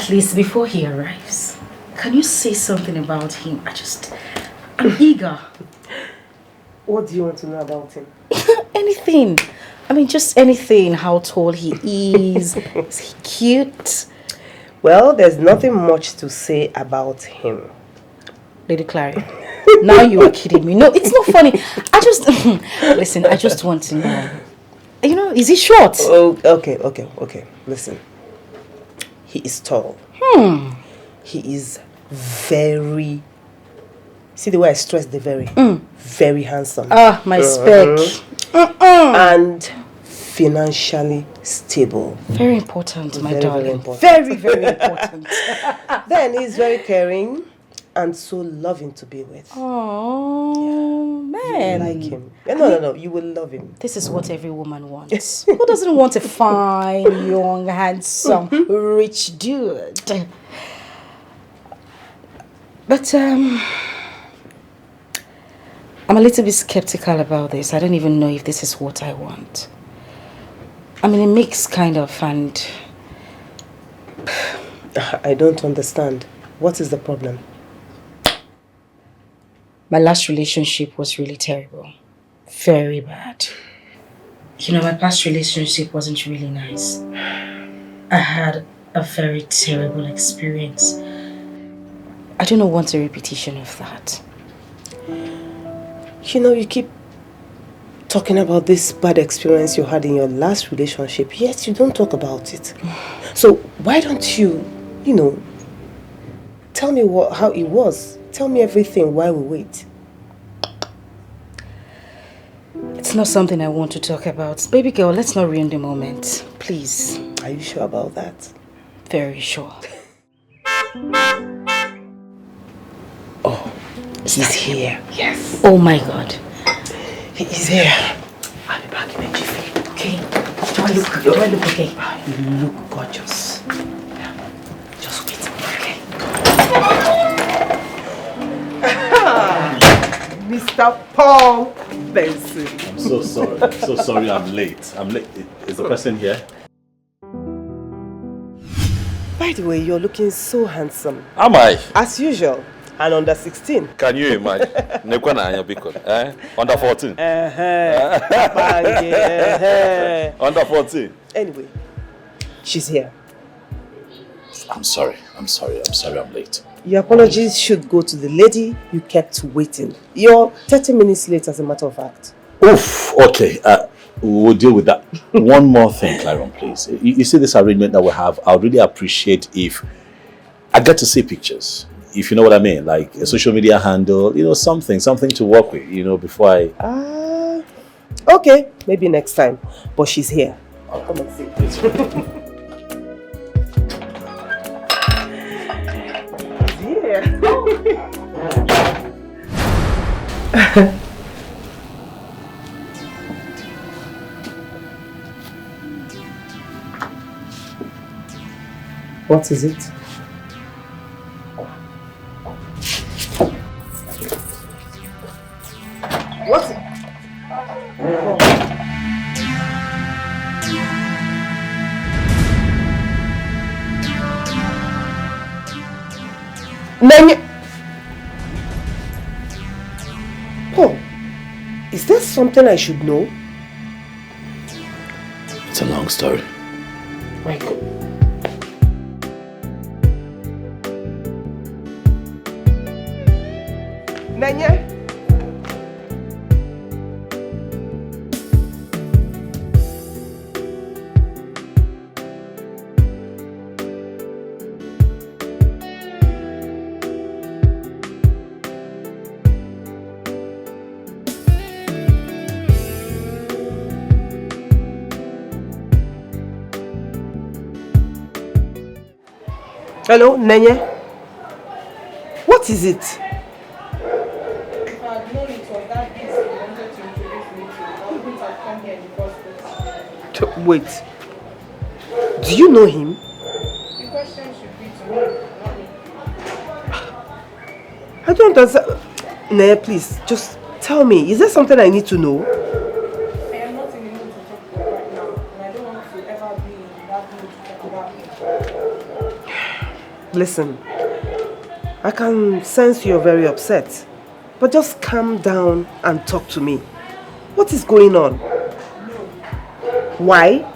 At least before he arrives. Can you say something about him? I'm eager. What do you want to know about him? Anything. I mean, just anything. How tall he is. Is he cute? Well, there's nothing much to say about him. Lady Clary, now you are kidding me. No, it's not funny. Listen, I just want to know. You know, is he short? Oh, okay. Listen. He is tall. He is very... See the way I stress the very? Very handsome. Ah, my spec. And financially stable. Very important, my darling. Very important. Very, very important. Then he's very caring and so loving to be with. Oh, man. You like him. No. You will love him. This is what every woman wants. Who doesn't want a fine, young, handsome, rich dude? But, I'm a little bit skeptical about this. I don't even know if this is what I want. I mean, a mix kind of, and... I don't understand. What is the problem? My last relationship was really terrible. Very bad. You know, my past relationship wasn't really nice. I had a very terrible experience. I don't want a repetition of that. You know, you keep talking about this bad experience you had in your last relationship, yet you don't talk about it. So why don't you, tell me how it was. Tell me everything while we wait. It's not something I want to talk about. Baby girl, let's not ruin the moment. Please. Are you sure about that? Very sure. Oh, he's here. Yes. Oh my God. He is here. I'll be back in a jiffy. Okay. Do I look okay? You look gorgeous. Yeah. Just wait. Okay. Mr. Paul Benson. I'm so sorry. I'm late. Is the person here? By the way, you're looking so handsome. Am I? As usual. And under 16. Can you imagine? Under 14. Under 14. Anyway, she's here. I'm sorry. I'm late. Your apologies should go to the lady you kept waiting. You're 30 minutes late, as a matter of fact. Oof. Okay. We'll deal with that. One more thing, Claron, please. You see this arrangement that we have? I would really appreciate if I get to see pictures. If you know what I mean, like a social media handle, something to work with, before I... Okay, maybe next time. But she's here. I'll come and see. She's here. What is it? What? Paul, is there something I should know? It's a long story. Michael. Nanya? Hello, Nanya? What is it? If I had known it was that this you wanted to introduce me to, I wouldn't have come here in the first place. Wait. Do you know him? The question should be to me, not me. I don't understand. Nanya, please, just tell me. Is there something I need to know? I am not in the mood to talk about right now, and I don't want to ever be in that mood to talk about it. Listen, I can sense you're very upset. But just calm down and talk to me. What is going on? Why?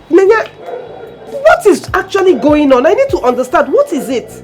Nenya, what is actually going on? I need to understand. What is it?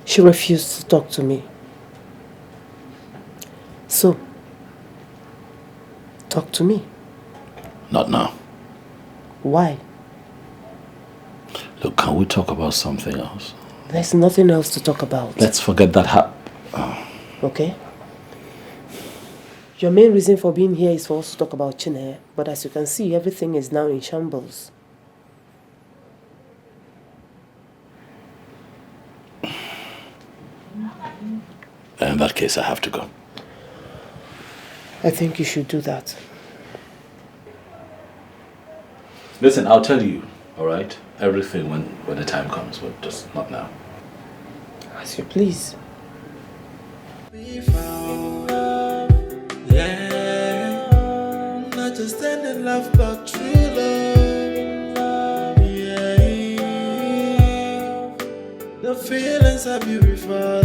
She refused to talk to me. So, talk to me. Not now. Why? Look, can we talk about something else? There's nothing else to talk about. Let's forget that. Okay? Your main reason for being here is for us to talk about Chineye, but as you can see, everything is now in shambles. In that case, I have to go. I think you should do that. Listen, I'll tell you, all right? Everything when the time comes, but just not now. As you please. We found love, yeah. Not just any love, but true love, yeah. The feelings are beautiful.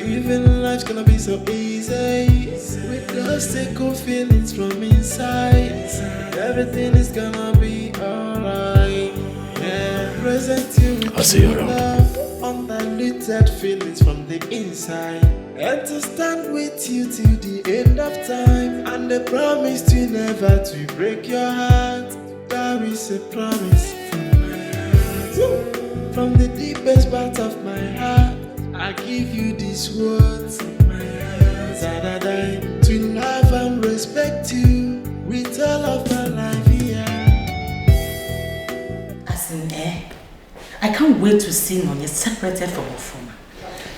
Even life's gonna be so easy. With those good feelings from inside, everything is gonna be alright. Yeah, present you with I'll see you around. love, undiluted feelings from the inside, and to stand with you till the end of time. And the promise to never to break your heart. That is a promise from my heart. From the deepest part of my heart, I give you these words of my heart. To love and respect you with all of my life, yeah. As in, I can't wait to see Nonye separated from Ofuma.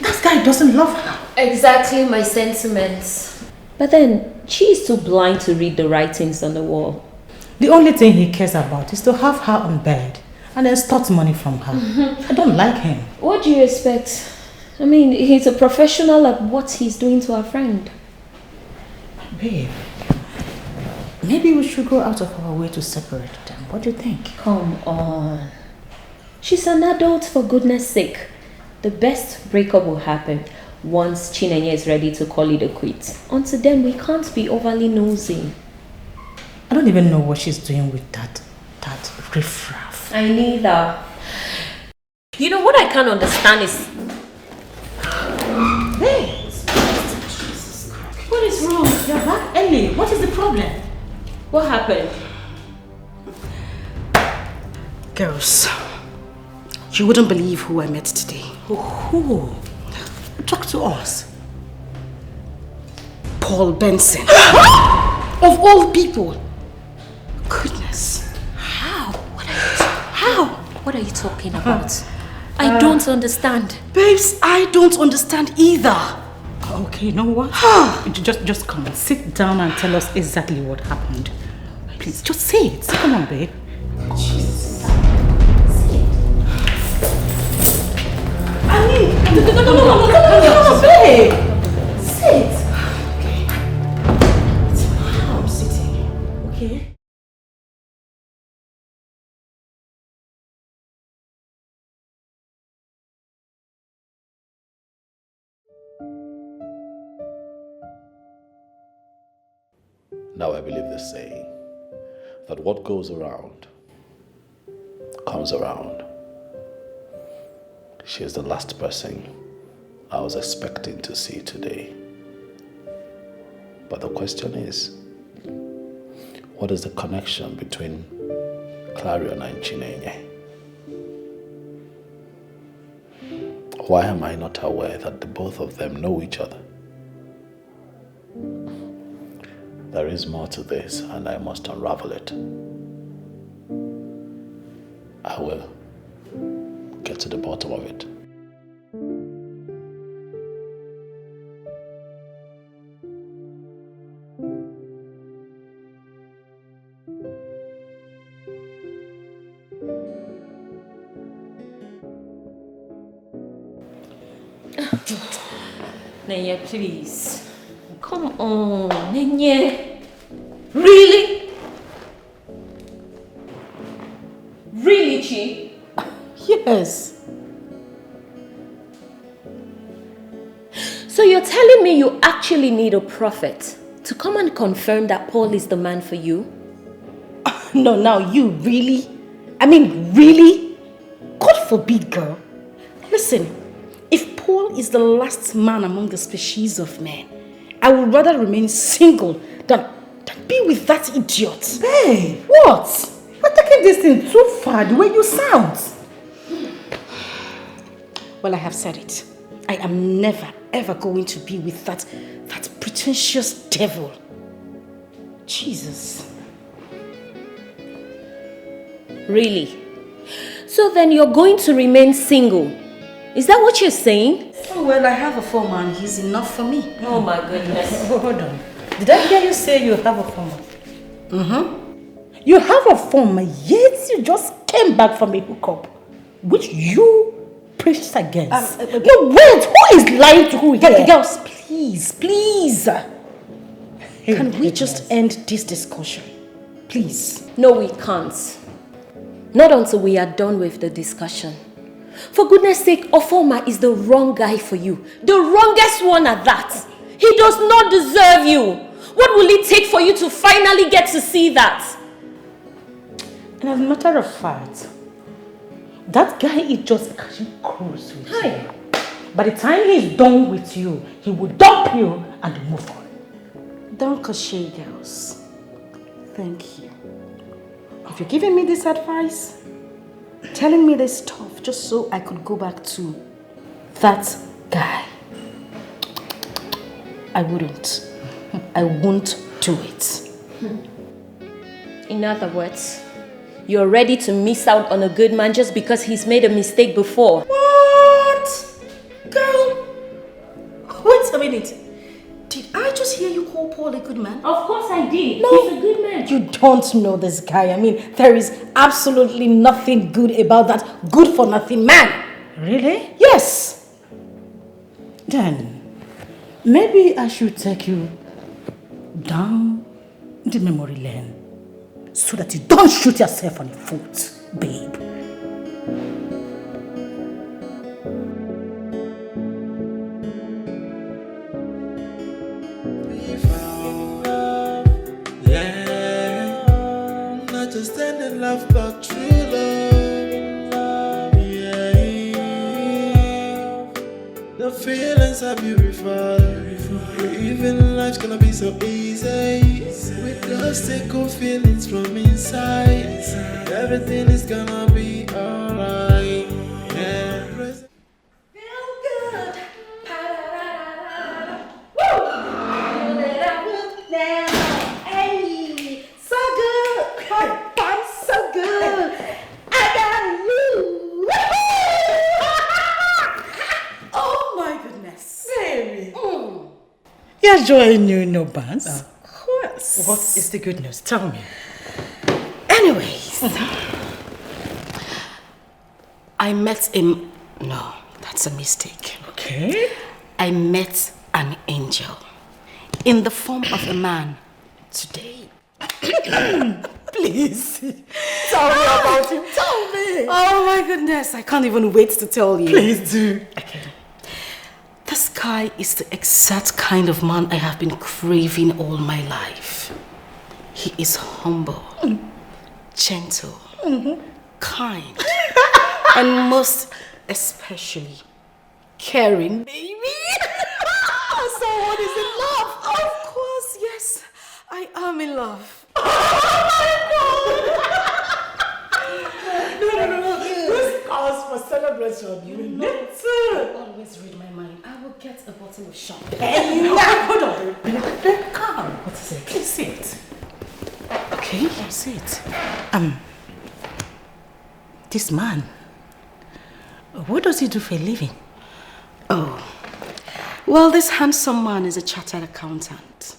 That guy doesn't love her. Exactly my sentiments. But then, she is too blind to read the writings on the wall. The only thing he cares about is to have her on bed and then start money from her. I don't like him. What do you expect? I mean, he's a professional at what he's doing to our friend. Babe, maybe we should go out of our way to separate them. What do you think? Come on. She's an adult, for goodness sake. The best breakup will happen once Chineye is ready to call it a quit. Until then, we can't be overly nosy. I don't even know what she's doing with that riffraff. I neither. You know what I can't understand is... Hey! What is wrong? You're back early. What is the problem? What happened? Girls, you wouldn't believe who I met today. Who? Talk to us. Paul Benson. Of all people. Goodness. How? What are you talking about? I don't understand. Babes, I don't understand either. Okay, you know what? just come and sit down and tell us exactly what happened. Please, just say it. Come on, babe. Jesus. I mean, no, babe. Sit. Okay. It's my house sitting. Okay. Now I believe the saying that what goes around comes around. She is the last person I was expecting to see today. But the question is, what is the connection between Clarion and Chineye? Why am I not aware that the both of them know each other? There is more to this, and I must unravel it. I will get to the bottom of it. Nenye, please. Come on, Nenye. Really? Really, Chi? Yes. So you're telling me you actually need a prophet to come and confirm that Paul is the man for you? No, now you really? I mean, really? God forbid, girl. Listen, if Paul is the last man among the species of men, I would rather remain single than be with that idiot. Hey, What? you're taking this thing too far, the way you sound. Well, I have said it. I am never, ever going to be with that pretentious devil. Jesus. Really? So then you're going to remain single? Is that what you're saying? Oh, well, I have a foreman. He's enough for me. Oh my goodness. Hold on. Did I hear you say you have a former? Mm-hmm. You have a former, yet you just came back from a hookup, which you preached against. No, wait, who is lying to who here? Girls, please. Can we just end this discussion? Please. No, we can't. Not until we are done with the discussion. For goodness sake, Ofoma is the wrong guy for you. The wrongest one at that. He does not deserve you. What will it take for you to finally get to see that? And as a matter of fact, that guy is just catching cruise with you. By the time he's done with you, he will dump you and move on. Don't cliche, girls. Thank you. If you're giving me this advice, telling me this stuff just so I could go back to that guy, I wouldn't. I won't do it. In other words, you're ready to miss out on a good man just because he's made a mistake before. What? Girl, wait a minute. Did I just hear you call Paul a good man? Of course I did. No. He's a good man. You don't know this guy. I mean, there is absolutely nothing good about that good-for-nothing man. Really? Yes. Then, maybe I should take you down the memory lane so that you don't shoot yourself on the foot, babe. Yeah, not just any love, but true love. Yeah, the feelings are beautiful. Even life's gonna be so easy with those tickle feelings from inside. Everything is gonna be alright. Yeah. Feel good. Hey, so good. I'm so good. I got you. Oh my goodness. Baby. You're joining you in no bands. Of course. What is the good news? Tell me. Anyways, I met him. No, that's a mistake. Okay. I met an angel in the form of a man today. Please. Tell me about him. Tell me. Oh my goodness, I can't even wait to tell you. Please do. Okay. This guy is the exact kind of man I have been craving all my life. He is humble, gentle, kind, and most especially caring, baby. Someone is in love. Of course, yes, I am in love. No. This calls for for celebration. You need to Always read my mind. I will get a bottle of champagne. hold on. Come. What is it? Please sit. Okay, sit. This man, what does he do for a living? Oh, well, this handsome man is a chartered accountant.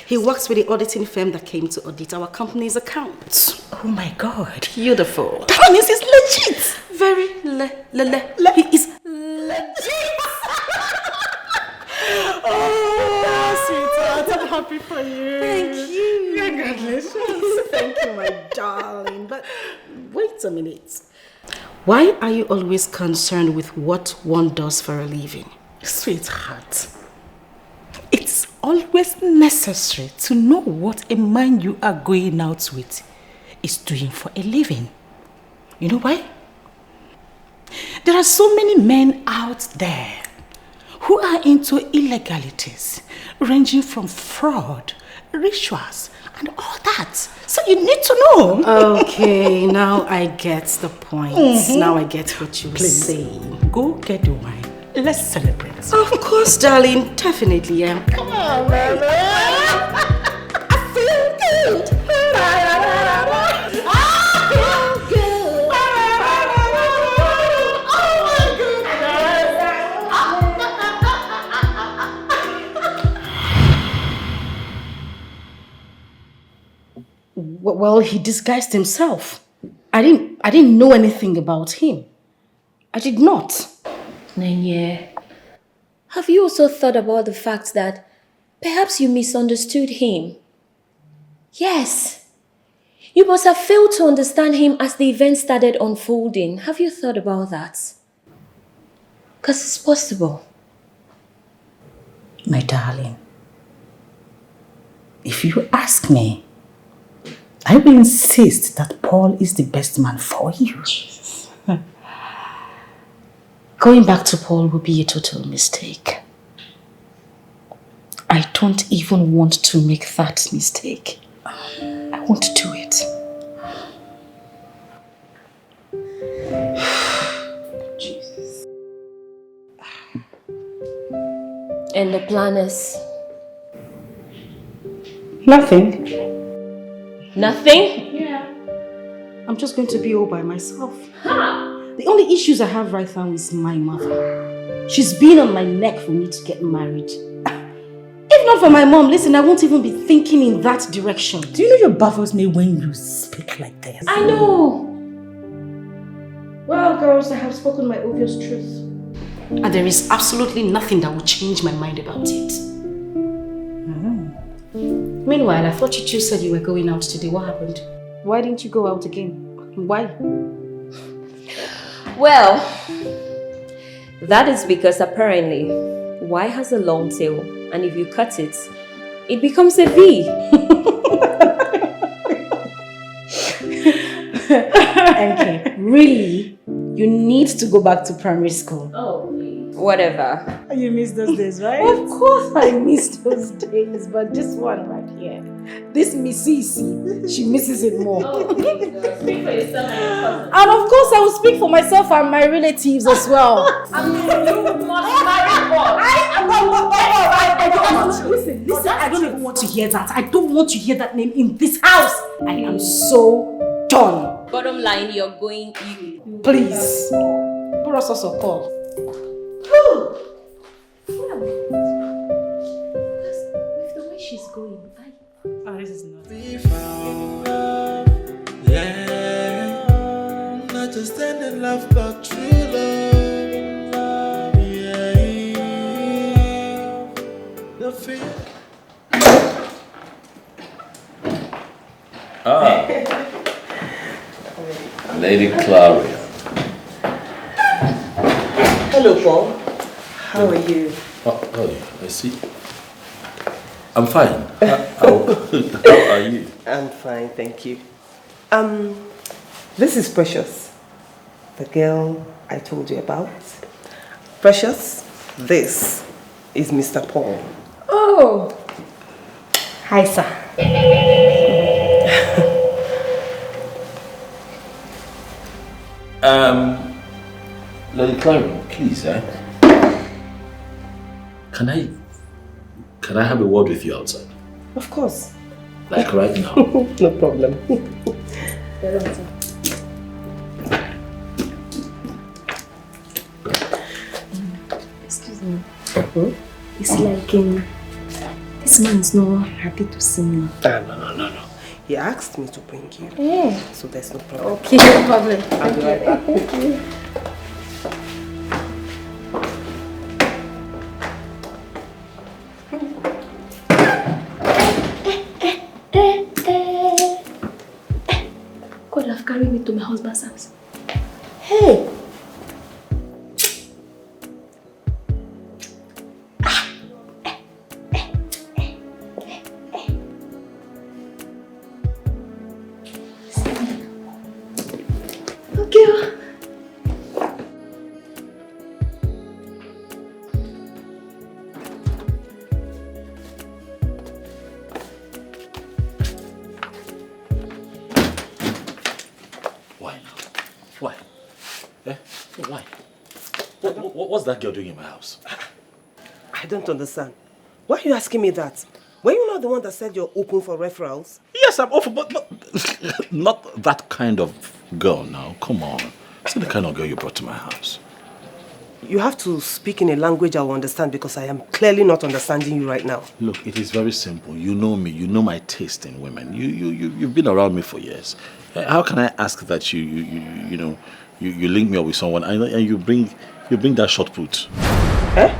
He works with the auditing firm that came to audit our company's accounts. Oh my God. Beautiful. That means he's legit. Very he is legit. Oh, sweetheart, I'm happy for you. Thank you. Congratulations. Thank you, my darling. But wait a minute. Why are you always concerned with what one does for a living? Sweetheart, it's always necessary to know what a man you are going out with is doing for a living. You know why? There are so many men out there who are into illegalities, ranging from fraud, rituals, and all that. So you need to know. Okay, now I get the point. Now I get what you say. Go get the wine. Let's celebrate. Of course, darling. Definitely, yeah. Come on, baby. I feel good. Well, he disguised himself. I didn't know anything about him. I did not. Nenye, have you also thought about the fact that perhaps you misunderstood him? Yes. You must have failed to understand him as the event started unfolding. Have you thought about that? Because it's possible. My darling, if you ask me, I will insist that Paul is the best man for you. Going back to Paul would be a total mistake. I don't even want to make that mistake. I won't do it. Jesus. And the plan is Nothing. nothing? Yeah. I'm just going to be all by myself. The only issues I have right now is my mother. She's been on my neck for me to get married. If not for my mom, listen, I won't even be thinking in that direction. Do you know your baffles me when you speak like this? I know. Well, girls, I have spoken my obvious truth. And there is absolutely nothing that will change my mind about it. Meanwhile, I thought you two said you were going out today. What happened? Why didn't you go out again? Why? Well, that is because apparently Y has a long tail, and if you cut it, it becomes a V. Okay, really? You need to go back to primary school. Oh, whatever. You miss those days, right? Of course I missed those days, but this one right here, this Miss Cece, she misses it more. Oh, please, girl. Speak for yourself and your cousin. And of course I will speak for myself and my relatives as well. I mean, you must marry God. Listen, I don't even want to hear that. I don't want to hear that name in this house. I am so done. Bottom line, you're going. Please. Put us also call. With the way she's going, This is not. We found love, yeah. Not just any love, but true love, yeah. The fear. Lady Claria. Hello, Paul. How are you? Oh, I see. I'm fine. How are you? I'm fine, thank you. This is Precious, the girl I told you about. Precious, this is Mr. Paul. Oh. Hi, sir. Lady Clara, please, Can I have a word with you outside? Of course. Like right now? No problem. Excuse me. It's like this man is not happy to see me. No. He asked me to bring you. Yeah. So there's no problem. Okay, no problem. I'll be right back. Thank you. God have carried me to my husband's house. Hey! Okay. Why now? Why? Why? What's that girl doing in my house? I don't understand. Why are you asking me that? Were you not the one that said you're open for referrals? Yes, I'm open, but not that kind of girl now. Come on. It's not the kind of girl you brought to my house. You have to speak in a language I will understand because I am clearly not understanding you right now. Look, it is very simple. You know me. You know my taste in women. You've been around me for years. How can I ask that you link me up with someone and you bring that short put? Eh?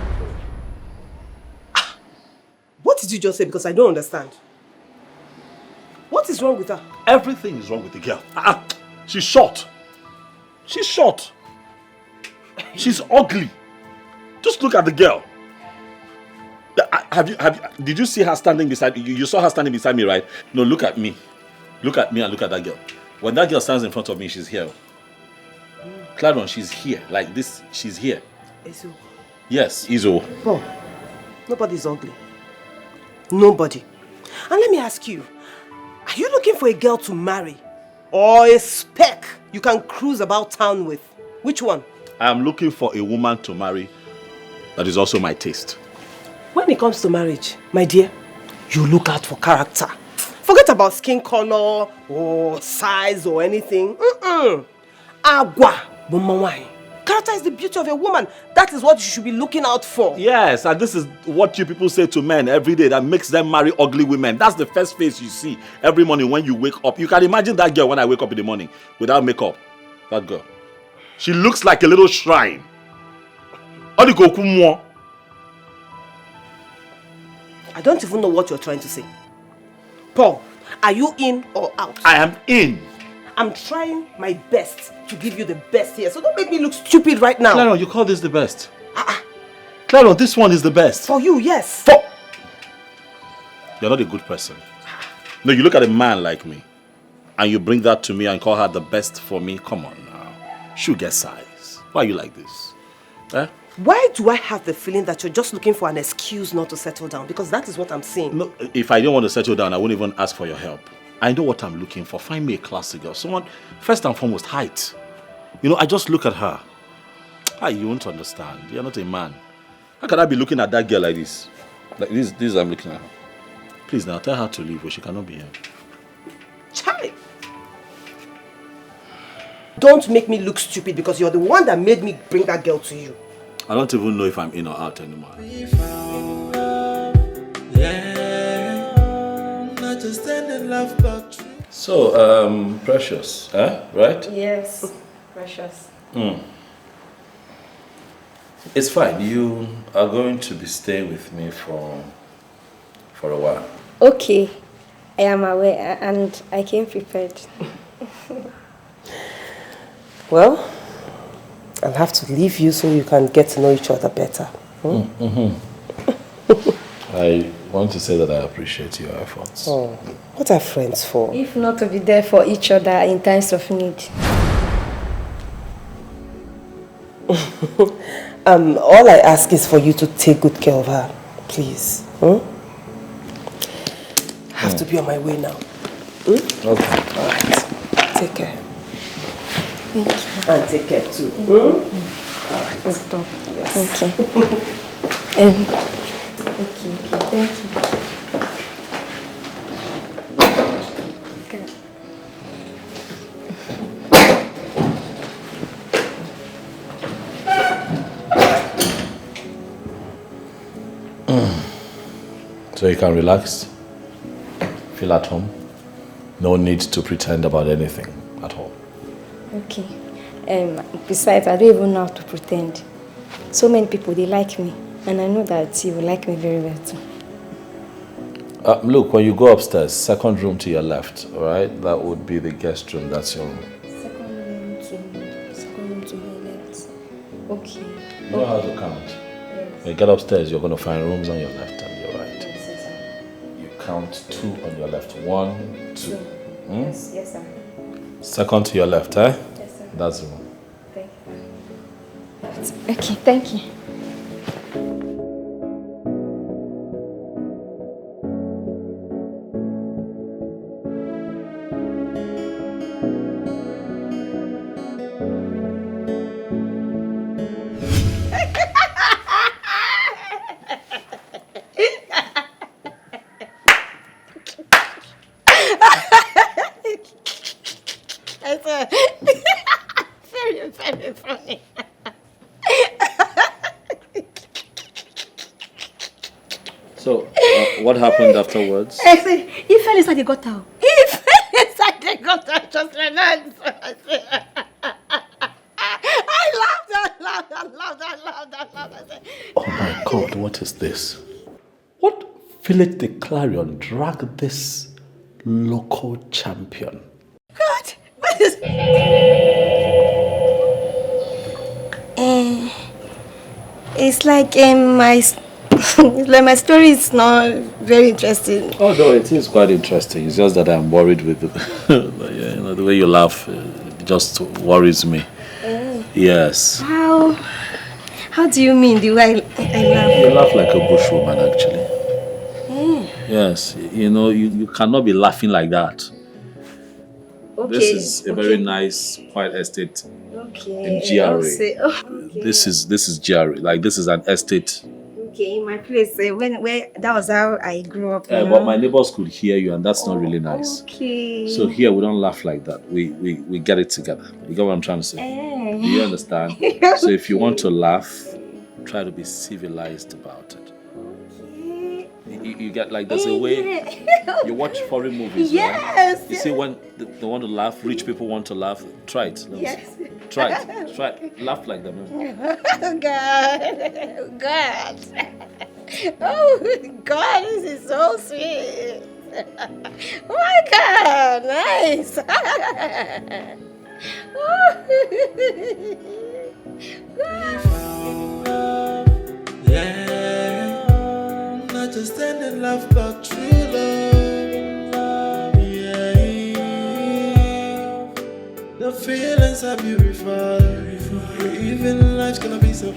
What did you just say? Because I don't understand. What is wrong with her? Everything is wrong with the girl. She's short. She's short. She's ugly. Just look at the girl. Did you see her standing beside you? You saw her standing beside me, right? No, look at me. Look at me and look at that girl. When that girl stands in front of me, she's here. Claron, she's here. Like this, she's here. Izo. Yes, Izo. Oh, nobody's ugly. Nobody. And let me ask you, are you looking for a girl to marry? Or a speck you can cruise about town with? Which one? I am looking for a woman to marry that is also my taste. When it comes to marriage, my dear, you look out for character. Forget about skin color or size or anything. Agua, bomawai. Character is the beauty of a woman. That is what you should be looking out for. Yes, and this is what you people say to men every day that makes them marry ugly women. That's the first face you see every morning when you wake up. You can imagine that girl when I wake up in the morning without makeup. That girl. She looks like a little shrine. I don't even know what you're trying to say. Paul, are you in or out? I am in. I'm trying my best to give you the best here, so don't make me look stupid right now. Claron, you call this the best? Claron, this one is the best. For you, yes. You're not a good person. No, you look at a man like me, and you bring that to me and call her the best for me. Come on now. Sugar size. Why are you like this? Why do I have the feeling that you're just looking for an excuse not to settle down? Because that is what I'm seeing. No, if I didn't want to settle down, I wouldn't even ask for your help. I know what I'm looking for. Find me a classy girl. Someone, first and foremost, height. You know, I just look at her. You won't understand. You're not a man. How can I be looking at that girl like this? Like this I'm looking at her. Please now, tell her to leave or she cannot be here. Charlie! Don't make me look stupid because you're the one that made me bring that girl to you. I don't even know if I'm in or out anymore. So, Precious, right? Yes, Precious. It's fine. You are going to be staying with me for a while. Okay, I am aware and I came prepared. Well, I'll have to leave you so you can get to know each other better. I want to say that I appreciate your efforts. Oh, what are friends for? If not to be there for each other in times of need. All I ask is for you to take good care of her, please. I have to be on my way now. Okay. All right. Take care. Thank you. And take care too. Stop. Okay. Okay, thank you. Okay. So you can relax, feel at home. No need to pretend about anything at all. Okay. Besides, I don't even know how to pretend. So many people, they like me. And I know that you will like me very well too. Look, when you go upstairs, second room to your left, all right? That would be the guest room. That's your room. Second room to my left. Okay. You know how to count. Yes. When you get upstairs, you're going to find rooms on your left and your right. Yes, sir. You count 2 on your left. 1, 2. Hmm? Yes, sir. Second to your left, eh? Yes, sir. That's the room. Thank you. Okay, thank you. Very, very funny. So, what happened afterwards? I said, he fell inside the gutter. He fell inside the gutter. Just relax. I laughed. I said, Oh my God, what is this? What village the Clarion dragged this local champion? God, what is... it's like my story is not very interesting. Oh no, it is quite interesting. It's just that I'm worried with the way you laugh. It just worries me. Yes. How do you mean the way I laugh? You laugh like a bushwoman, actually. Yes, you cannot be laughing like that. Okay. This is a very nice, quiet estate in GRA. This is GRA. Like, this is an estate. Okay, in my place, where that was how I grew up. But my neighbors could hear you, and that's not really nice. Okay. So here we don't laugh like that. We get it together. You get what I'm trying to say? Do you understand? So if you want to laugh, try to be civilized about it. You get, like, there's a way you watch foreign movies. Yes. Right? You see when they want to laugh, rich people want to laugh. Try it. Let me see. Try it. Laugh like them. Oh God. Oh God, this is so sweet. Oh my God, nice. Yeah, not just any love, but true love. Yeah, the feelings are beautiful. Even life's gonna be so.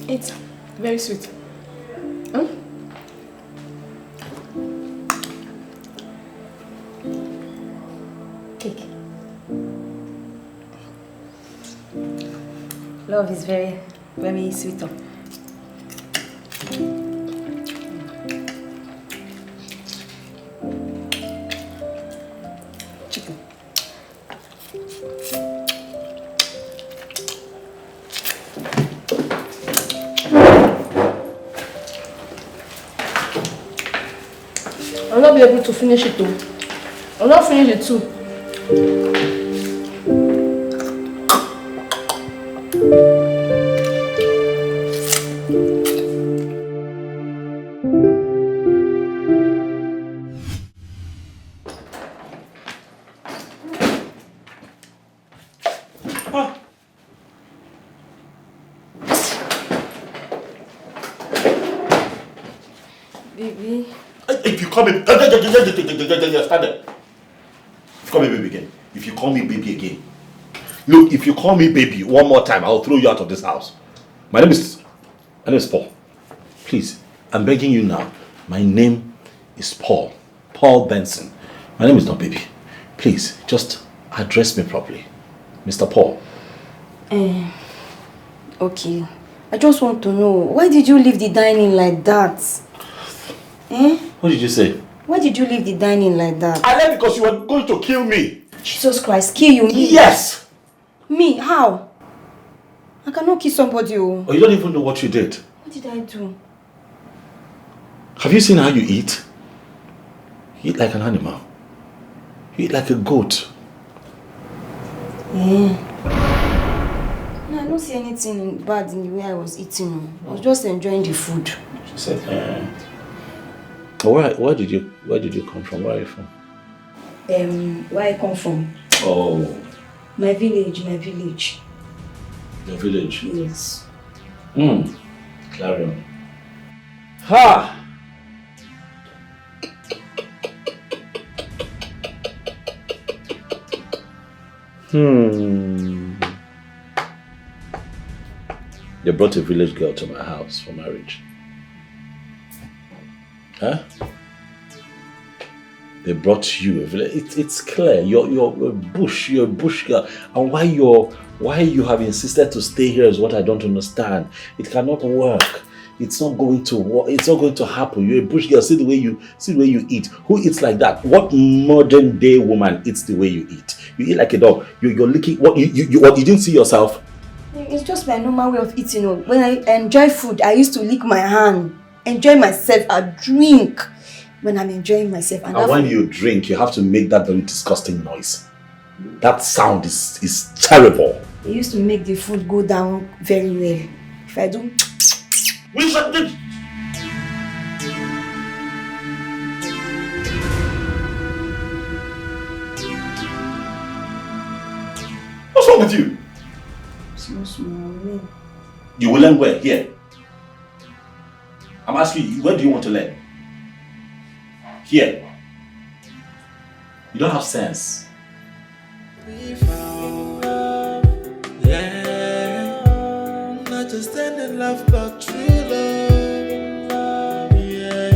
It's very sweet. Huh? Cake. Love is very, very sweet. Chicken. I'll not be able to finish it too. I'll not finish it too. Baby. If you call me, stand there. If you call me baby again, if you call me baby again, look, if you call me baby one more time, I'll throw you out of this house. My name is Paul. Please, I'm begging you now. My name is Paul. Paul Benson. My name is not baby. Please, just address me properly. Mr. Paul. Okay. I just want to know, why did you leave the dining like that? What did you say? Why did you leave the dining like that? I left because you were going to kill me. Jesus Christ, kill you? Me? Yes! Me? How? I cannot kill somebody. Oh, you don't even know what you did. what did I do? Have you seen how you eat? You eat like an animal. You eat like a goat. No, I don't see anything bad in the way I was eating. I was just enjoying the food. She said, Where did you come from? Where are you from? Where I come from? Oh. My village. Your village? Yes. Carry on. Ha! They brought a village girl to my house for marriage. Huh? They brought you a village. It's clear. You're a bush girl. And why you have insisted to stay here is what I don't understand. It cannot work. It's not going to work. It's not going to happen. You're a bush girl. See the way you eat. Who eats like that? What modern day woman eats the way you eat? You eat like a dog. You're licking. What you didn't see yourself? It's just my normal way of eating. When I enjoy food, I used to lick my hand, enjoy myself. I drink when I'm enjoying myself. And when you drink, you have to make that very disgusting noise. That sound is terrible. It used to make the food go down very well. If I do. What's wrong with you? Small. You will learn where? Here. I'm asking you, where do you want to learn? Here. You don't have sense. We found love, yeah. Not just any love, but true love, yeah.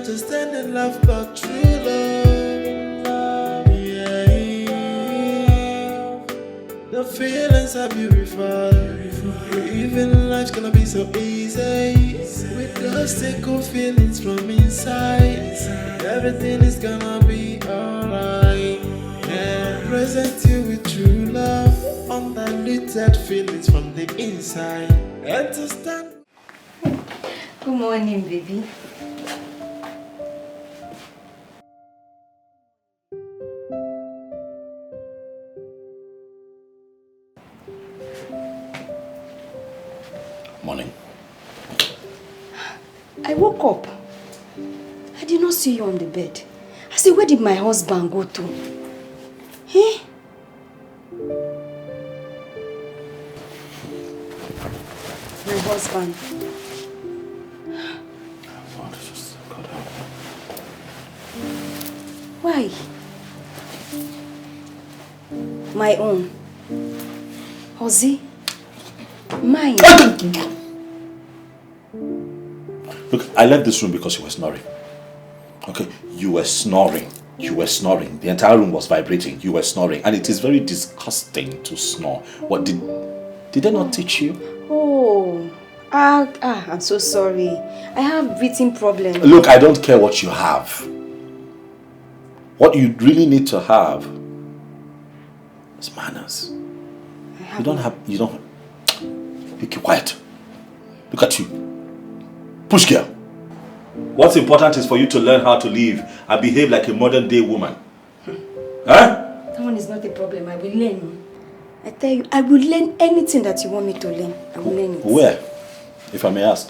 understanding love, but true love. Yeah. The feelings are beautiful. Even life's gonna be so easy. With those single feelings from inside, everything is gonna be alright. Yeah. Present you with true love, undiluted feelings from the inside. Understand? Good morning, baby. Morning. I woke up. I did not see you on the bed. I said, where did my husband go to? Eh? My husband. Why? My own. Ozzy? Mine. Look, I left this room because you were snoring. Okay, you were snoring. You were snoring. The entire room was vibrating. You were snoring. And it is very disgusting to snore. What did they not teach you? Oh. I'm so sorry. I have breathing problem. Look, I don't care what you have. What you really need to have is manners. You don't. Be quiet. Look at you. Push girl. What's important is for you to learn how to live and behave like a modern day woman. Huh? That one is not a problem. I will learn. I tell you, I will learn anything that you want me to learn. I will learn it. Where? If I may ask.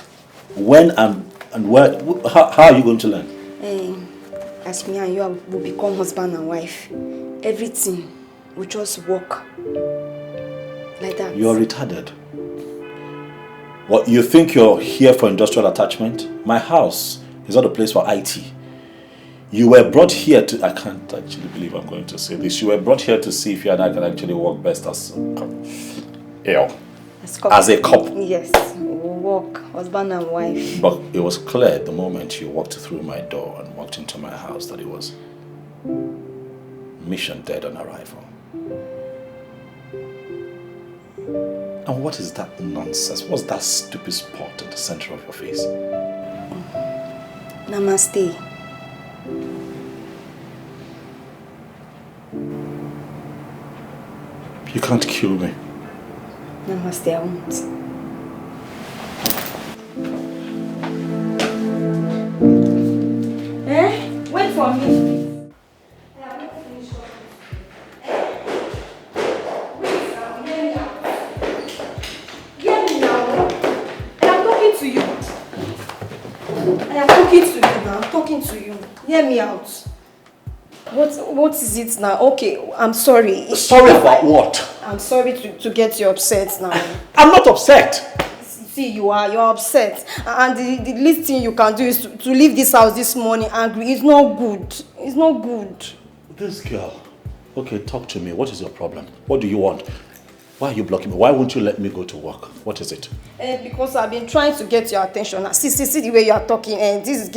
When and where? How are you going to learn? As me and you will become husband and wife. Everything will just work. Like that. You're retarded. What, you think you're here for industrial attachment? My house is not a place for IT. You were brought here to... I can't actually believe I'm going to say this. You were brought here to see if you and I can actually work best as a couple. Yes, we'll work, husband and wife. But it was clear the moment you walked through my door and walked into my house that it was mission dead on arrival. And what is that nonsense? What's that stupid spot at the center of your face? Namaste. You can't kill me. Namaste, I won't. Wait for me, please. I have not finished talking. Wait now, hear me out. I am talking to you. I'm talking to you. Hear me out. What is it now? Okay, I'm sorry. Sorry about what? I'm sorry to get you upset now. I'm not upset. See, you're upset. And the least thing you can do is to leave this house this morning angry. It's not good. It's not good. This girl. Okay, talk to me. What is your problem? What do you want? Why are you blocking me? Why won't you let me go to work? What is it? Because I've been trying to get your attention. See the way you are talking. This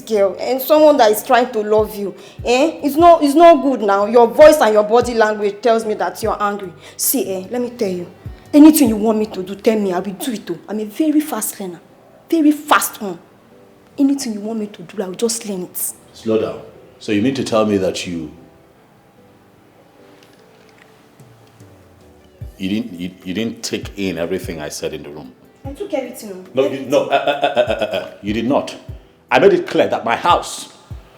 girl, and someone that is trying to love you. It's not good now. Your voice and your body language tells me that you're angry. See, let me tell you. Anything you want me to do, tell me. I will do it too. I'm a very fast learner. Very fast one. Anything you want me to do, I will just learn it. Slow down. So you mean to tell me that you didn't take in everything I said in the room? I took everything. You did not. I made it clear that my house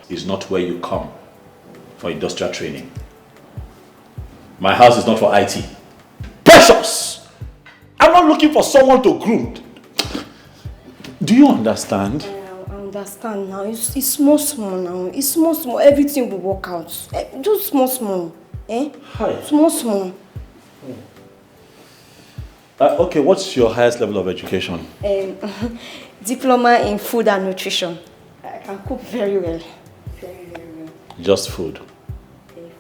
is not where you come for industrial training. My house is not for IT. Precious! I'm not looking for someone to groom. Do you understand? I understand now. It's small now. It's small. Everything will work out. Just small. Hi. Small. Okay, what's your highest level of education? Diploma in food and nutrition. I can cook very well. Very well. Just food?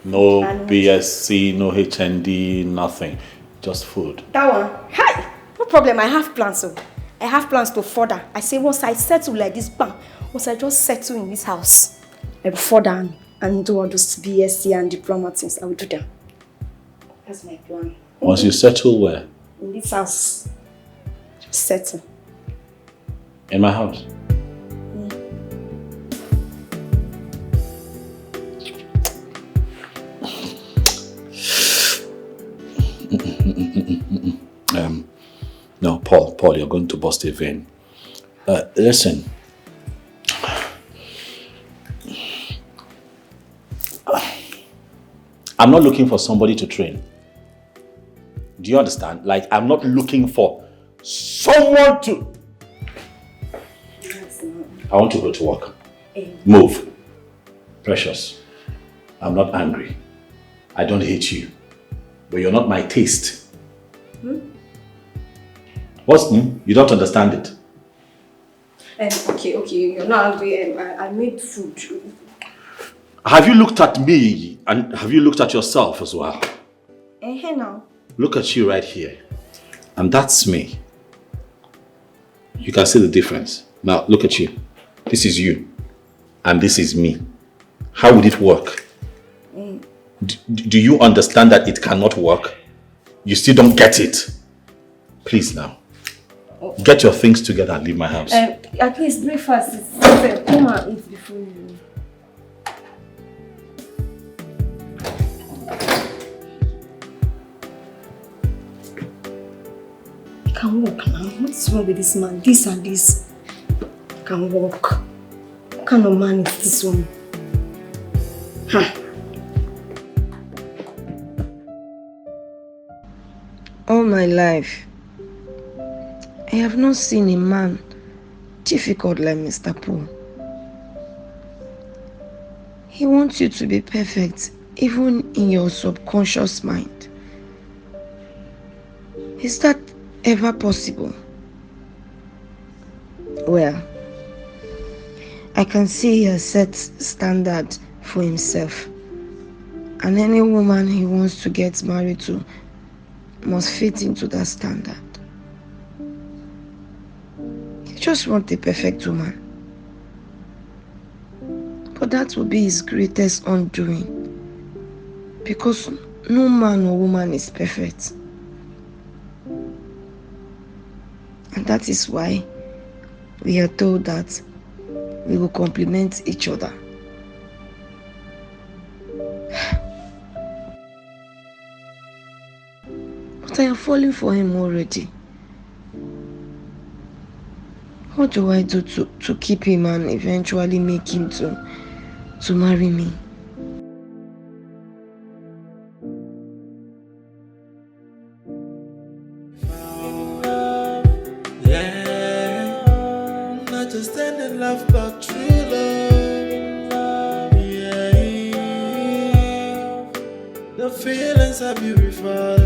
No BSc, no HND, nothing. Just food. That one? Hi! No problem, I have plans. I have plans to further. I say once I settle like this, bam, Once I just settle in this house, I will fall down and do all those BSc and diploma things. I will do them. That's my plan. Once you settle where? In this house. Just settle. In my house? No, Paul, you're going to bust a vein. Listen. I'm not looking for somebody to train. Do you understand? Like, I'm not looking for someone to... I want to go to work. Move. Precious, I'm not angry. I don't hate you. But you're not my taste. What's You don't understand it. Okay, you're not angry. I made food. Have you looked at me and have you looked at yourself as well? Now. Look at you right here. And that's me. You can see the difference. Now look at you. This is you. And this is me. How would it work? Do you understand that it cannot work? You still don't get it. Please now. Get your things together and leave my house. At least breakfast is set. Come and eat before you. You can walk now. What is wrong with this man? This and this. You can walk. What kind of man is this one? All my life, I have not seen a man difficult like Mr. Paul. He wants you to be perfect, even in your subconscious mind. Is that ever possible? Well, I can see he has set standard for himself. And any woman he wants to get married to must fit into that standard. He just wants a perfect woman. But that will be his greatest undoing. Because no man or woman is perfect. And that is why we are told that we will complement each other. But I am falling for him already. What do I do to keep him and eventually make him to marry me? Yeah, not just any love, but true love. Yeah, the feelings are beautiful.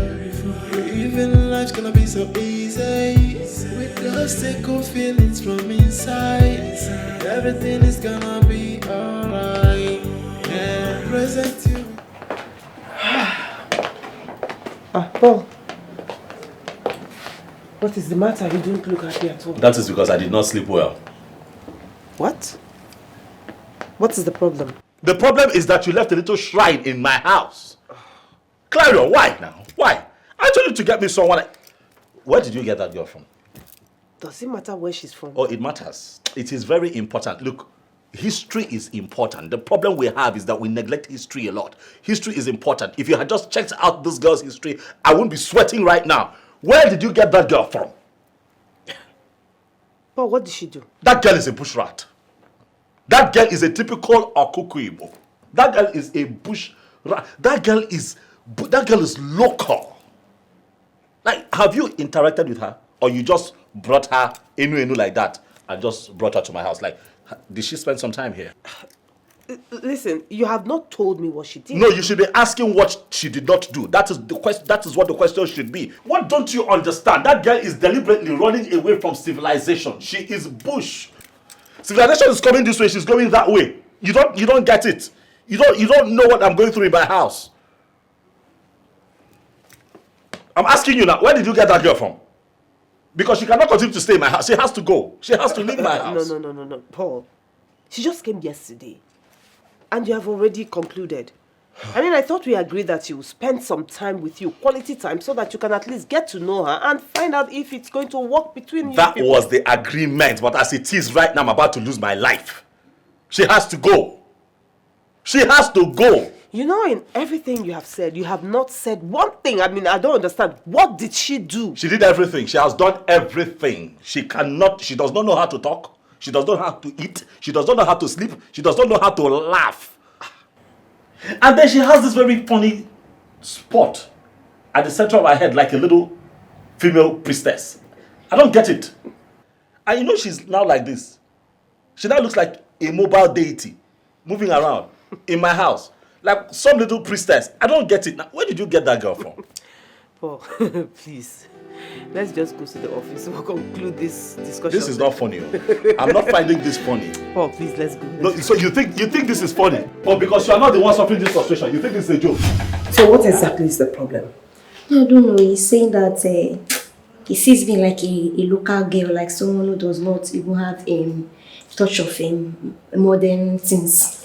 Even life's gonna be so easy. With those single feelings from inside, everything is gonna be alright. Yeah, present you. Paul. What is the matter? You don't look happy at all. That is because I did not sleep well. What? What is the problem? The problem is that you left a little shrine in my house. Clarion, why now? Why? I told you to get me someone. Where did you get that girl from? Does it matter where she's from? Oh, it matters. It is very important. Look, history is important. The problem we have is that we neglect history a lot. History is important. If you had just checked out this girl's history, I wouldn't be sweating right now. Where did you get that girl from? Paul, what did she do? That girl is a bush rat. That girl is a typical Okuku Igbo. That girl is a bush rat. That girl is local. Like, have you interacted with her? Or you just brought her enu like that and just brought her to my house? Like, did she spend some time here? Listen, you have not told me what she did. No, you should be asking what she did not do. That is the question. That is what the question should be. What don't you understand? That girl is deliberately running away from civilization. She is bush. Civilization is coming this way. She's going that way. You don't get it. You don't know what I'm going through in my house. I'm asking you now. Where did you get that girl from? Because she cannot continue to stay in my house. She has to go. She has to leave my house. No. Paul, She just came yesterday. And you have already concluded. I mean, I thought we agreed that she will spend some time with you, quality time, so that you can at least get to know her and find out if it's going to work between you That people. was the agreement, but as it is right now, I'm about to lose my life. She has to go. She has to go. You know, in everything you have said, you have not said one thing. I mean, I don't understand. What did she do? She did everything. She has done everything. She does not know how to talk. She does not know how to eat. She does not know how to sleep. She does not know how to laugh. And then she has this very funny spot at the center of her head, like a little female priestess. I don't get it. And you know she's now like this. She now looks like a mobile deity moving around in my house. Like some little priestess. I don't get it. Now, where did you get that girl from? Paul, please. Let's just go to the office. We'll conclude this discussion. This is not funny. I'm not finding this funny. Paul, please, let's go. No, so you think this is funny? Or because you are not the one suffering this frustration, you think this is a joke? So what exactly is the problem? I don't know. He's saying that he sees me like a local girl, like someone who does not even have a touch of modern things.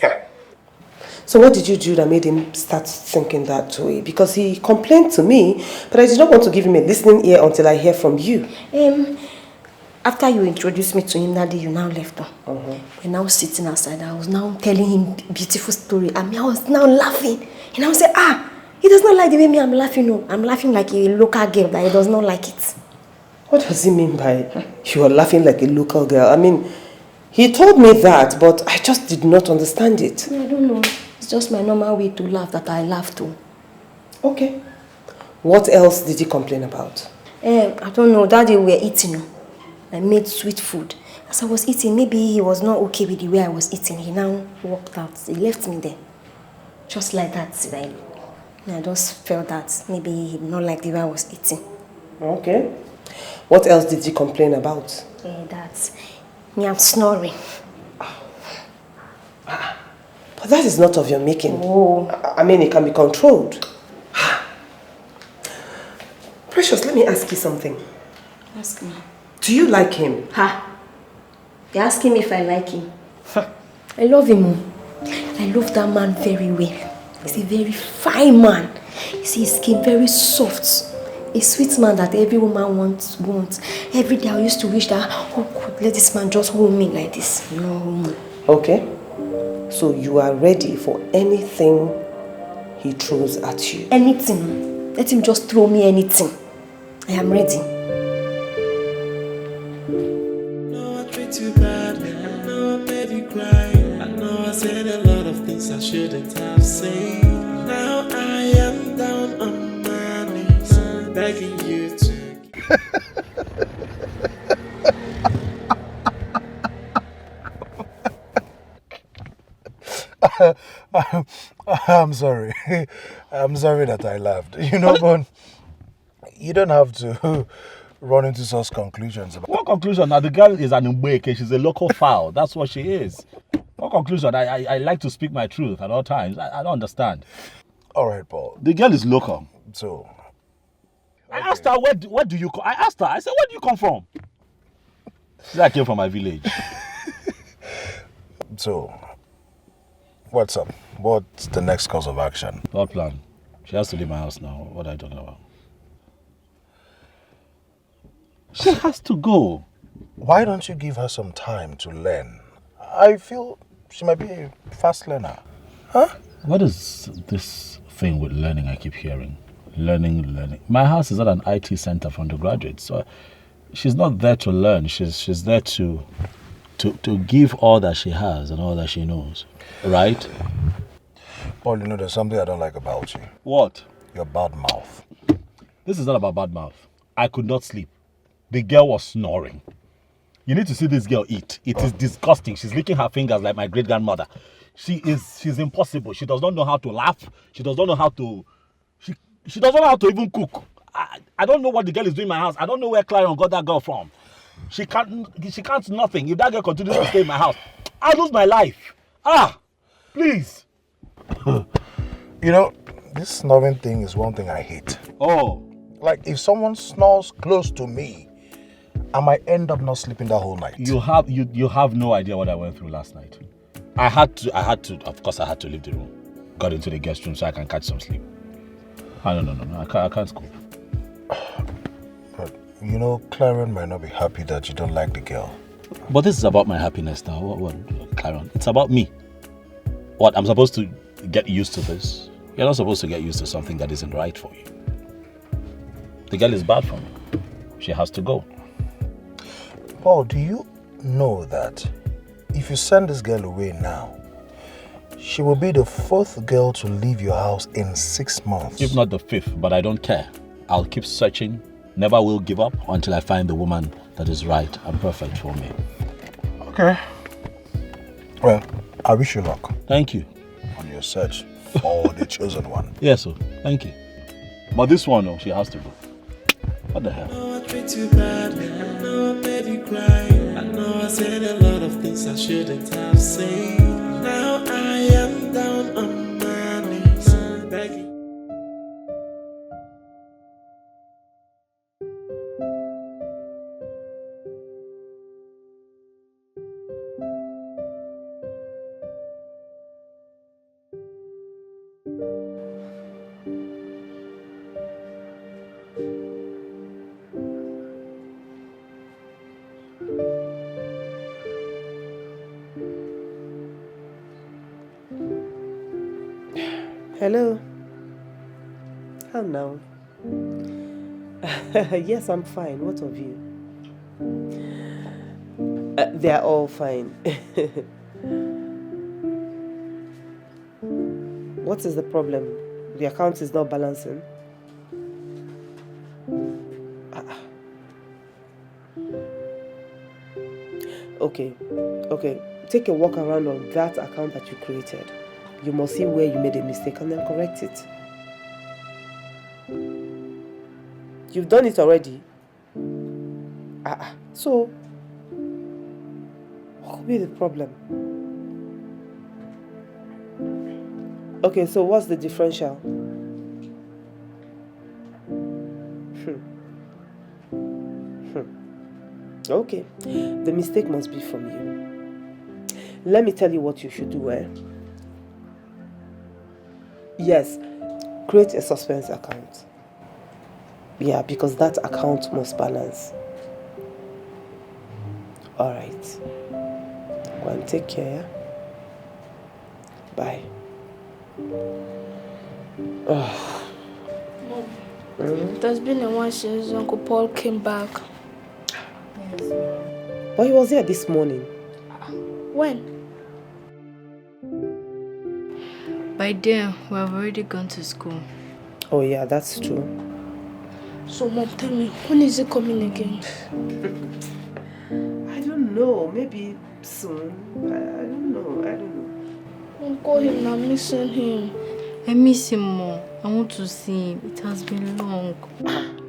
So what did you do that made him start thinking that way? Because he complained to me, but I did not want to give him a listening ear until I hear from you. After you introduced me to him that day, you now left her. We're now sitting outside. I was now telling him beautiful story. I mean, I was now laughing. And I was saying, he does not like the way I'm laughing. No, I'm laughing like a local girl, that he does not like it. What does he mean by you are laughing like a local girl? I mean, he told me that, but I just did not understand it. I don't know. It's just my normal way to laugh that I laugh too. Okay. What else did he complain about? I don't know. That day we were eating. I made sweet food. As I was eating, maybe he was not okay with the way I was eating. He now walked out. He left me there. Just like that. I just felt that maybe he did not like the way I was eating. Okay. What else did he complain about? That me, I'm snoring. But that is not of your making. Oh. I mean, it can be controlled. Precious, let me ask you something. Ask me. Do you like him? You're asking me if I like him. I love him. I love that man very well. He's a very fine man. You see his skin very soft. A sweet man that every woman wants. Every day I used to wish that, let this man just hold me like this. No. Okay. So you are ready for anything he throws at you? Anything. Let him just throw me anything. I am ready. No, I treat you bad. I know I made you cry. I know I said a lot of things I shouldn't have said. Now I am down on my knees, begging you to. I'm sorry. I'm sorry that I laughed. You know, but you don't have to run into such conclusions. What conclusion? Now the girl is an Umbeke. She's a local fowl. That's what she is. What conclusion? I like to speak my truth at all times. I don't understand. All right, Paul. The girl is local. So, I asked her, where do you come? I asked her, I said, where do you come from? She said, I came from my village. So, what's up? What's the next course of action? What plan? She has to leave my house now. What are you talking about? She has to go. Why don't you give her some time to learn? I feel she might be a fast learner. Huh? What is this thing with learning I keep hearing? Learning. My house is not an IT center for undergraduates, so she's not there to learn. She's there to give all that she has and all that she knows, right? Paul, you know there's something I don't like about you. What? Your bad mouth. This is not about bad mouth. I could not sleep. The girl was snoring. You need to see this girl eat. It is disgusting. She's licking her fingers like my great-grandmother. She's impossible. She does not know how to laugh. She does not know how to... She doesn't know how to even cook. I don't know what the girl is doing in my house. I don't know where Clarion got that girl from. She can't nothing. If that girl continues to stay in my house, I'll lose my life. Please. You know, this snoring thing is one thing I hate. Oh. Like, if someone snores close to me, I might end up not sleeping that whole night. You have no idea what I went through last night. I had to, of course I had to leave the room. Got into the guest room so I can catch some sleep. Oh, no, I can't cope. But, you know, Claren might not be happy that you don't like the girl. But this is about my happiness now. What, Claren? It's about me. What, I'm supposed to get used to this? You're not supposed to get used to something that isn't right for you. The girl is bad for me. She has to go. Paul, do you know that if you send this girl away now, she will be the 4th girl to leave your house in 6 months? If not the 5th, but I don't care. I'll keep searching, never will give up until I find the woman that is right and perfect for me. Okay. Well, I wish you luck. Thank you. On your search for the chosen one. Yes, sir. Thank you. But this one, she has to go. What the hell? I know I treat you bad, I know I made you cry. I know I said a lot of things I shouldn't have said. Now I am down on my knees, begging. Hello. How now? Yes, I'm fine. What of you? They are all fine. What is the problem? The account is not balancing. Okay. Take a walk around on that account that you created. You must see where you made a mistake and then correct it. You've done it already? So, what could be the problem? Okay, so what's the differential? Okay, the mistake must be from you. Let me tell you what you should do, Yes, create a suspense account. Yeah, because that account must balance. Alright. Go and take care. Bye. Mom, it has been a while since Uncle Paul came back. But he was here this morning. When? By then, we have already gone to school. Oh yeah, that's true. So Mom, tell me, when is he coming again? I don't know, maybe soon. I don't know. Mom, call him, I'm missing him. I miss him more. I want to see him. It has been long.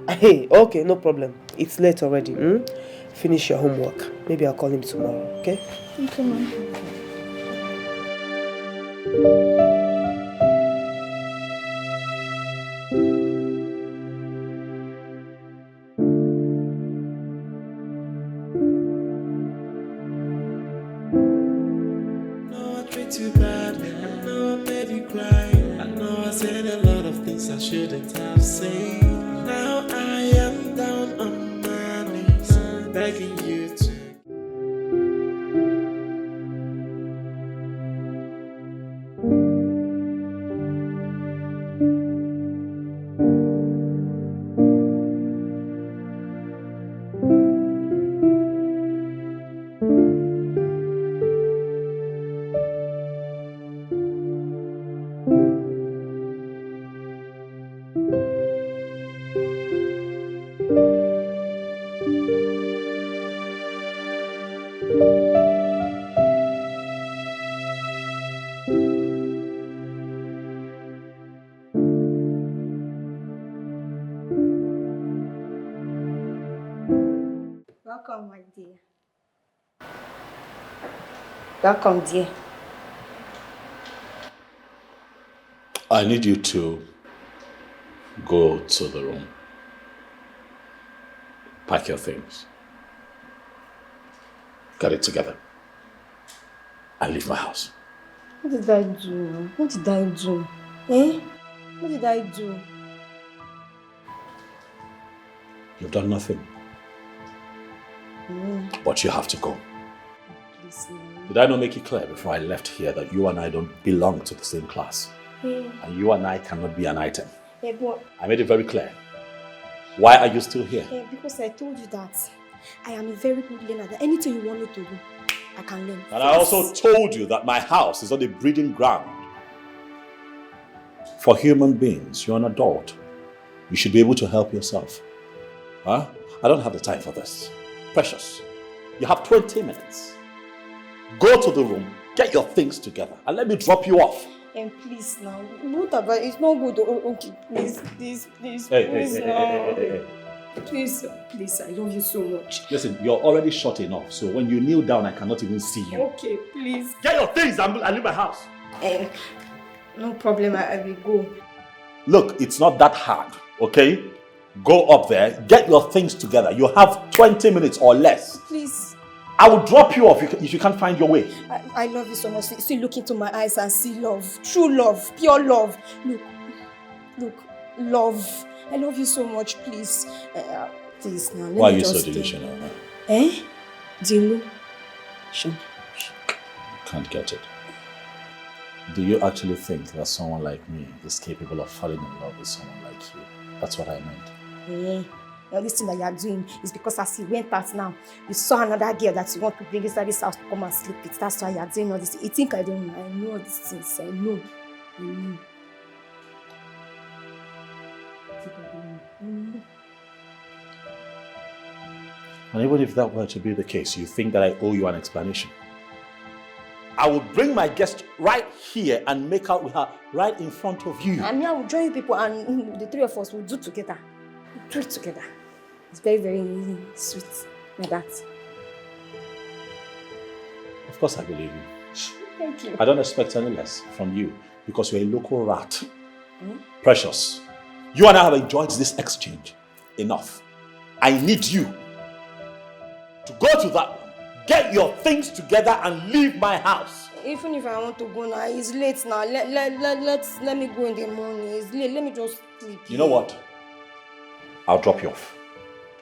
Hey, okay, no problem. It's late already. Finish your homework. Maybe I'll call him tomorrow, okay? Okay, Mom. Too bad, I know I made you cry. I know I said a lot of things I shouldn't have said. Now I am down on my knees, begging you to. Welcome, my dear. Welcome, dear. I need you to go to the room. Pack your things. Get it together. And leave my house. What did I do? What did I do? Eh? What did I do? You've done nothing. But you have to go. Please, no. Did I not make it clear before I left here that you and I don't belong to the same class? And you and I cannot be an item. But I made it very clear. Why are you still here? because I told you that I am a very good learner. That anything you want me to do, I can learn. And I also told you that my house is not a breeding ground for human beings. You're an adult. You should be able to help yourself. Huh? I don't have the time for this. Precious, you have 20 minutes. Go to the room, get your things together, and let me drop you off. And please now, it's not good. Okay, please, Hey. Please, I love you so much. Listen, you're already short enough, so when you kneel down, I cannot even see you. Okay, please. Get your things and leave my house. No problem, I will go. Look, it's not that hard, okay? Go up there, get your things together. You have 20 minutes or less. Please. I will drop you off if you can't find your way. I love you so much. See, look into my eyes and see love. True love. Pure love. Look, love. I love you so much, please. Please now. Why are you so delusional? Delusion. Can't get it. Do you actually think that someone like me is capable of falling in love with someone like you? That's what I meant. Now this thing that you are doing is because as you went out now, you saw another girl that you want to bring inside this house to come and sleep with. That's why you are doing all this. You think I don't know? I know all these things. I know. And even if that were to be the case, you think that I owe you an explanation? I will bring my guest right here and make out with her right in front of you. And I will join you people and the three of us will do together. We'll do it together. It's very, very sweet like that. Of course I believe you. Thank you. I don't expect any less from you because you're a local rat. Precious, you and I have enjoyed this exchange enough. I need you to go to that one, get your things together and leave my house. Even if I want to go now, it's late now. Let me go in the morning. It's late. Let me just sleep. You know what? I'll drop you off.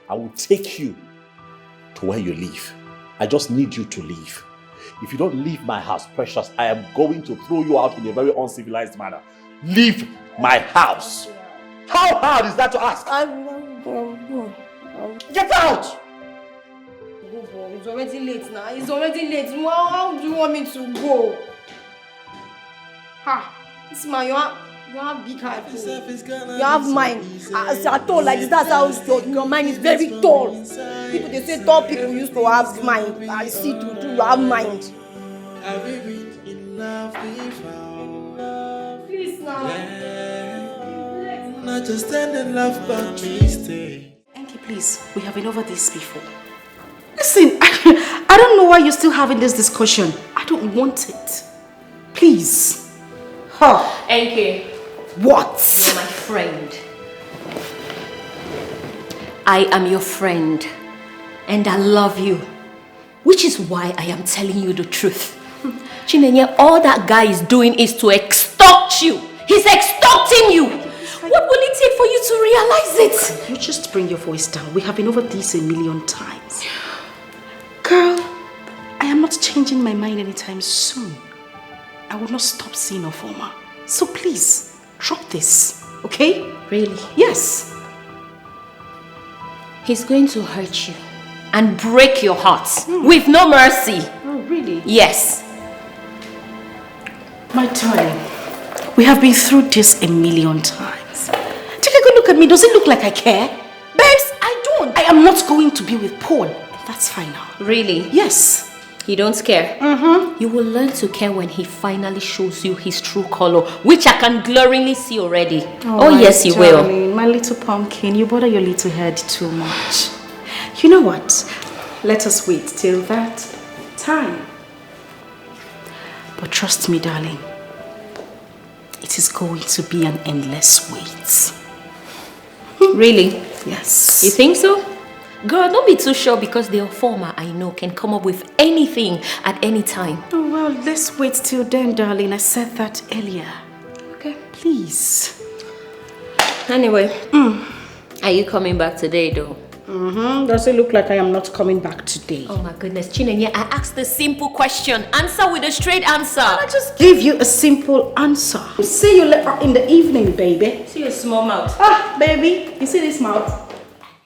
I will take you to where you live. I just need you to leave. If you don't leave my house, Precious, I am going to throw you out in a very uncivilized manner. Leave my house. How hard is that to ask? Get out! Go, boy. It's already late now. It's already late. How do you want me to go? This man, you have big heart. You have mind. As I told, like that's how your mind is very tall. People they say tall people used to have mind. I see you have mind. Please now. Not just stand in love, but we stay. Enki, please, we have been over this before. Listen, I don't know why you're still having this discussion. I don't want it. Please. Enki. What? You're my friend. I am your friend. And I love you. Which is why I am telling you the truth. Chinenye, all that guy is doing is to extort you. He's extorting you. What will it take for you to realize it? You just bring your voice down. We have been over this a million times. Girl, I am not changing my mind anytime soon. I will not stop seeing a former. So please, drop this, okay? Really? Yes. He's going to hurt you and break your heart with no mercy. Oh, really? Yes. My darling, we have been through this a million times. Take a good look at me. Does it look like I care? Babes, I don't. I am not going to be with Paul. That's fine now. Really? Yes. You don't care? You will learn to care when he finally shows you his true color, which I can glaringly see already. Oh yes, you will. My little pumpkin, you bother your little head too much. You know what? Let us wait till that time. But trust me, darling, it is going to be an endless wait. Really? Yes. You think so? Girl, don't be too sure because the former I know can come up with anything at any time. Oh, well, let's wait till then, darling. I said that earlier. Okay. Please. Anyway, are you coming back today though? Does it look like I am not coming back today? Oh my goodness, Chinenye, I asked a simple question. Answer with a straight answer. I just give you a simple answer. See you later in the evening, baby. See your small mouth. Ah, baby, you see this mouth?